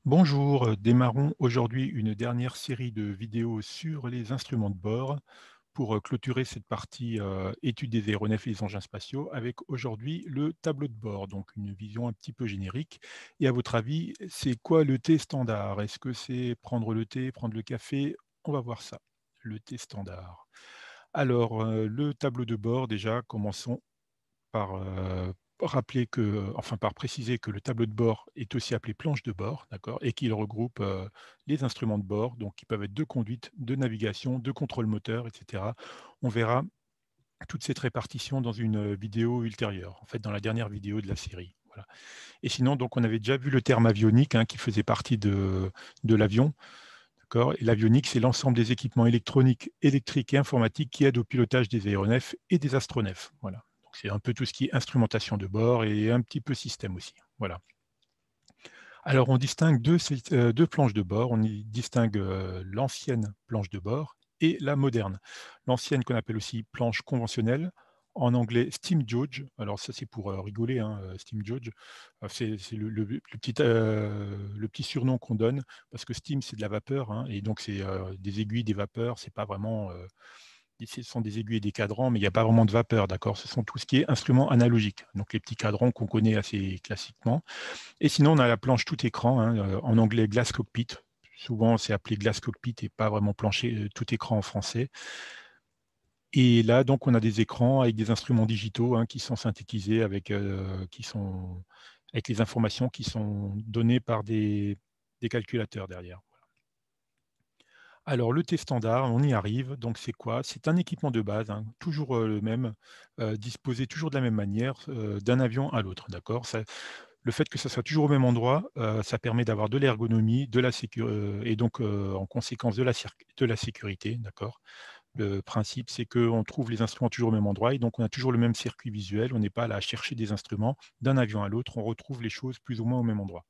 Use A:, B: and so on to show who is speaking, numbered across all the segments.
A: Bonjour, démarrons aujourd'hui une dernière série de vidéos sur les instruments de bord pour clôturer cette partie étude des aéronefs et des engins spatiaux avec aujourd'hui le tableau de bord, donc une vision un petit peu générique. Et à votre avis, c'est quoi le thé standard? Est-ce que c'est prendre le thé, prendre le café? On va voir ça, le thé standard. Alors, le tableau de bord, déjà, commençons par, rappeler que enfin, par préciser que le tableau de bord est aussi appelé planche de bord, d'accord? Et qu'il regroupe, les instruments de bord, donc qui peuvent être de conduite, de navigation, de contrôle moteur et cetera. On verra toute cette répartition dans une, vidéo ultérieure, en fait, dans la dernière vidéo de la série, voilà. Et sinon, donc on avait déjà vu le terme avionique, hein, qui faisait partie de l'avion, d'accord? Et l'avionique, c'est l'ensemble des équipements électroniques, électriques et informatiques qui aident au pilotage des aéronefs et des astronefs. Voilà. Donc c'est un peu tout ce qui est instrumentation de bord et un petit peu système aussi. Voilà. Alors on distingue deux planches de bord. On y distingue l'ancienne planche de bord et la moderne. L'ancienne qu'on appelle aussi planche conventionnelle, en anglais steam gauge. Alors ça c'est pour rigoler, hein, steam gauge. C'est le petit surnom qu'on donne parce que steam c'est de la vapeur, hein, et donc c'est des aiguilles, des vapeurs. C'est pas vraiment ce sont des aiguilles et des cadrans, mais il n'y a pas vraiment de vapeur, d'accord? Ce sont tout ce qui est instruments analogiques, donc les petits cadrans qu'on connaît assez classiquement. Et sinon, on a la planche tout écran, hein, en anglais glass cockpit. Souvent, c'est appelé glass cockpit et pas vraiment plancher tout écran en français. Et là, donc, on a des écrans avec des instruments digitaux, hein, qui sont synthétisés avec les informations qui sont données par des calculateurs derrière. Alors, le T standard, on y arrive. Donc, c'est quoi? C'est un équipement de base, hein, toujours le même, disposé toujours de la même manière, d'un avion à l'autre, d'accord? Le fait que ça soit toujours au même endroit, ça permet d'avoir de l'ergonomie, de la sécu et donc en conséquence de la sécurité, d'accord? Le principe, c'est qu'on trouve les instruments toujours au même endroit et donc on a toujours le même circuit visuel. On n'est pas là à chercher des instruments d'un avion à l'autre, on retrouve les choses plus ou moins au même endroit.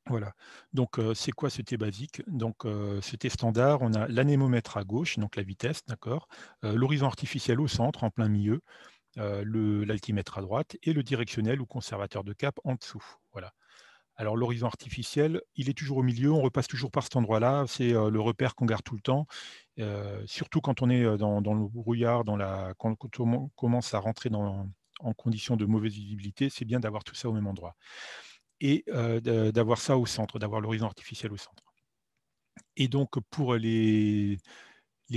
A: Voilà. Donc c'est quoi ce T basique? Donc ce T standard, on a l'anémomètre à gauche, donc la vitesse, d'accord? L'horizon artificiel au centre, en plein milieu, l'altimètre à droite et le directionnel ou conservateur de cap en dessous. Voilà. Alors l'horizon artificiel, il est toujours au milieu, on repasse toujours par cet endroit-là, c'est, le repère qu'on garde tout le temps, surtout quand on est, dans le brouillard, quand on commence à rentrer en conditions de mauvaise visibilité, c'est bien d'avoir tout ça au même endroit et d'avoir ça au centre, d'avoir l'horizon artificiel au centre. Et donc pour les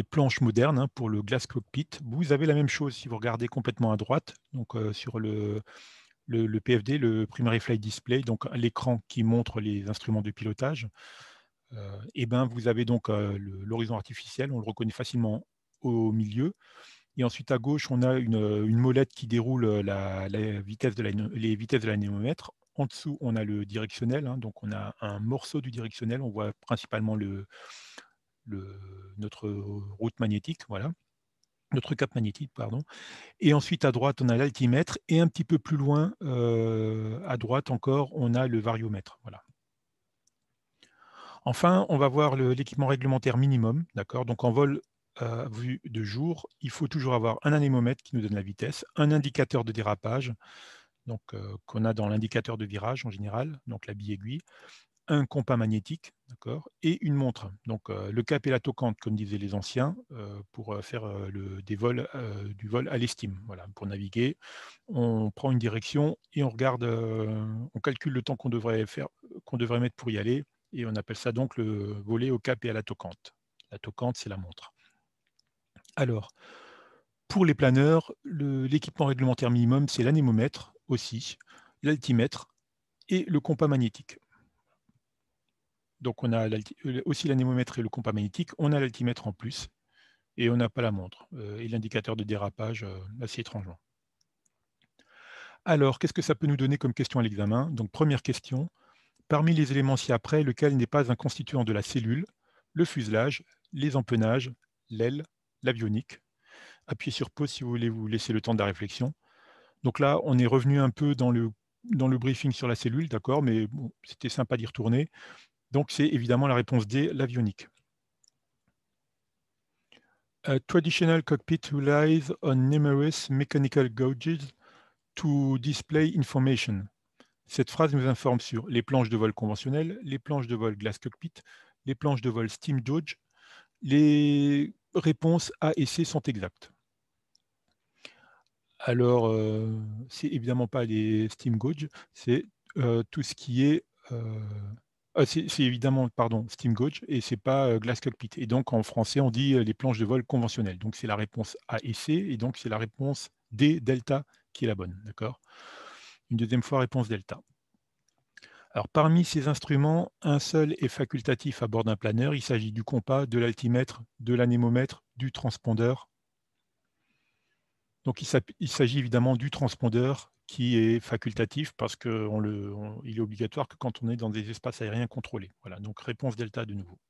A: planches modernes, hein, pour le glass cockpit, vous avez la même chose si vous regardez complètement à droite, donc sur le PFD, le Primary Flight Display, donc l'écran qui montre les instruments de pilotage, et ben, vous avez donc l'horizon artificiel, on le reconnaît facilement au milieu. Et ensuite à gauche, on a une molette qui déroule la vitesse les vitesses de l'anémomètre. En dessous, on a le directionnel, hein, donc on a un morceau du directionnel, on voit principalement le, notre route magnétique, voilà, notre cap magnétique, pardon. Et ensuite, à droite, on a l'altimètre et un petit peu plus loin, à droite encore, on a le variomètre. Voilà. Enfin, on va voir l'équipement réglementaire minimum. D'accord. Donc, en vol vue de jour, il faut toujours avoir un anémomètre qui nous donne la vitesse, un indicateur de dérapage, donc qu'on a dans l'indicateur de virage en général, donc la bille aiguille, un compas magnétique, d'accord, et une montre. Donc le cap et la toquante, comme disaient les anciens, pour faire du vol à l'estime. Voilà, pour naviguer, on prend une direction et on regarde, on calcule le temps qu'on devrait mettre pour y aller, et on appelle ça donc le volet au cap et à la toquante. La toquante, c'est la montre. Alors, pour les planeurs, l'équipement réglementaire minimum, c'est l'anémomètre aussi, l'altimètre et le compas magnétique. Donc on a aussi l'anémomètre et le compas magnétique, on a l'altimètre en plus, et on n'a pas la montre, et l'indicateur de dérapage, assez étrangement. Alors, qu'est-ce que ça peut nous donner comme question à l'examen? Donc première question, parmi les éléments ci-après, lequel n'est pas un constituant de la cellule? Le fuselage, les empennages, l'aile, l'avionique. Appuyez sur pause si vous voulez vous laisser le temps de la réflexion. Donc là, on est revenu un peu dans le briefing sur la cellule, d'accord, mais bon, c'était sympa d'y retourner. Donc c'est évidemment la réponse D, l'avionique. A traditional cockpit relies on numerous mechanical gauges to display information. Cette phrase nous informe sur les planches de vol conventionnelles, les planches de vol Glass Cockpit, les planches de vol Steam Gauge. Les réponses A et C sont exactes. Alors, c'est évidemment pas les Steam Gauge, c'est, tout ce qui est, c'est évidemment, pardon, Steam Gauge et c'est pas, Glass Cockpit et donc en français, on dit, les planches de vol conventionnelles. Donc c'est la réponse A et C et donc c'est la réponse D, delta, qui est la bonne, d'accord? Une deuxième fois, réponse delta. Alors parmi ces instruments, un seul est facultatif à bord d'un planeur. Il s'agit du compas, de l'altimètre, de l'anémomètre, du transpondeur. Donc il s'agit évidemment du transpondeur qui est facultatif parce qu'il est obligatoire que quand on est dans des espaces aériens contrôlés. Voilà, donc réponse delta de nouveau.